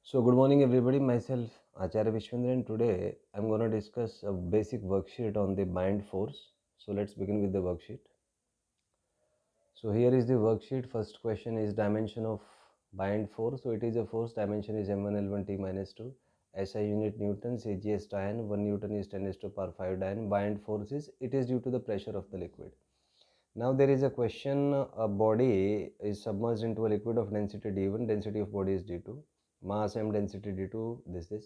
So good morning everybody, myself Acharya Vishvendra, and today I'm going to discuss a basic worksheet on the bind force. So let's begin with the worksheet. So here is the worksheet. First question is dimension of bind force. So it is a force, dimension is m1 l1 t minus 2, SI unit Newton, CGS dian, 1 Newton is 10 raised to power 5 dian. Bind force is, it is due to the pressure of the liquid. Now there is a question, a body is submerged into a liquid of density d1, density of body is d2, mass m, density d2, this.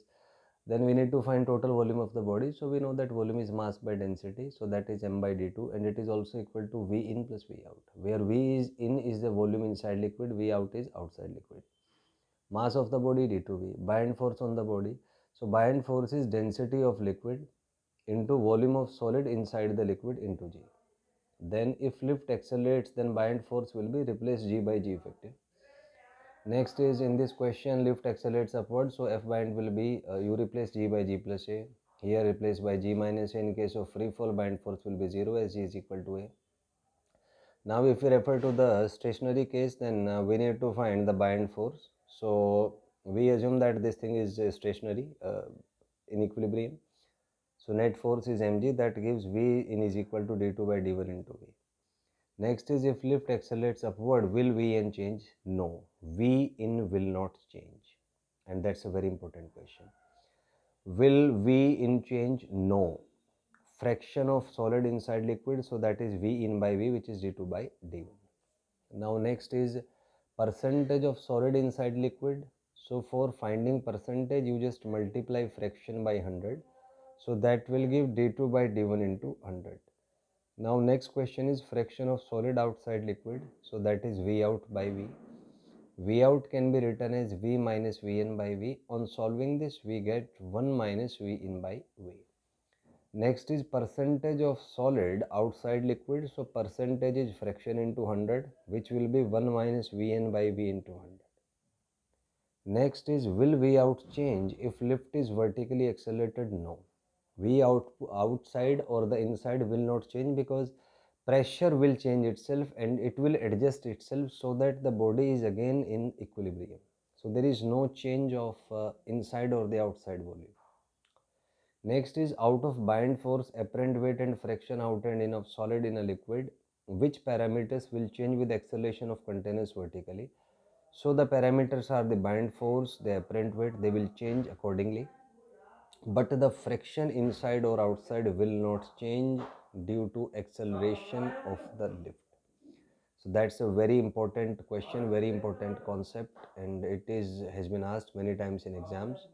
Then we need to find total volume of the body. So we know that volume is mass by density, so that is m by d2, and it is also equal to v in plus v out, where v is in is the volume inside liquid, v out is outside liquid. Mass of the body d2v, bind force on the body. So bind force is density of liquid into volume of solid inside the liquid into g. Then if lift accelerates, then bind force will be replace g by g effective. Next is, in this question lift accelerates upward, so F bind will be you replace g by g plus a, here replace by g minus a. In case of free fall, bind force will be 0 as g is equal to a. Now if we refer to the stationary case, then we need to find the bind force. So we assume that this thing is stationary in equilibrium. So net force is mg, that gives v in is equal to d2 by d1 into v. Next is, if lift accelerates upward, will Vn change? No, V in will not change. And that's a very important question. Will V in change? No. Fraction of solid inside liquid, so that is V in by V, which is d2 by d1. Now next is percentage of solid inside liquid. So for finding percentage, you just multiply fraction by 100. So that will give d2 by d1 into 100. Now next question is fraction of solid outside liquid, so that is V out by V. V out can be written as V minus Vn by V. On solving this, we get 1 minus V in by V. Next is percentage of solid outside liquid, so percentage is fraction into 100, which will be 1 minus Vn by V into 100. Next is, will V out change if lift is vertically accelerated? No. V out outside or the inside will not change, because pressure will change itself and it will adjust itself so that the body is again in equilibrium. So there is no change of inside or the outside volume. Next is, out of bind force, apparent weight and fraction out and in of solid in a liquid, which parameters will change with acceleration of containers vertically? So the parameters are the bind force, the apparent weight, they will change accordingly, but the friction inside or outside will not change due to acceleration of the lift. So that's a very important question, very important concept, and it has been asked many times in exams.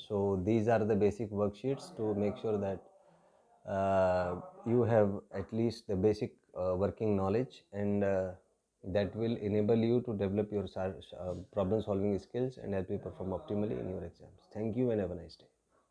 So these are the basic worksheets to make sure that you have at least the basic working knowledge, and that will enable you to develop your problem solving skills and help you perform optimally in your exams. Thank you and have a nice day.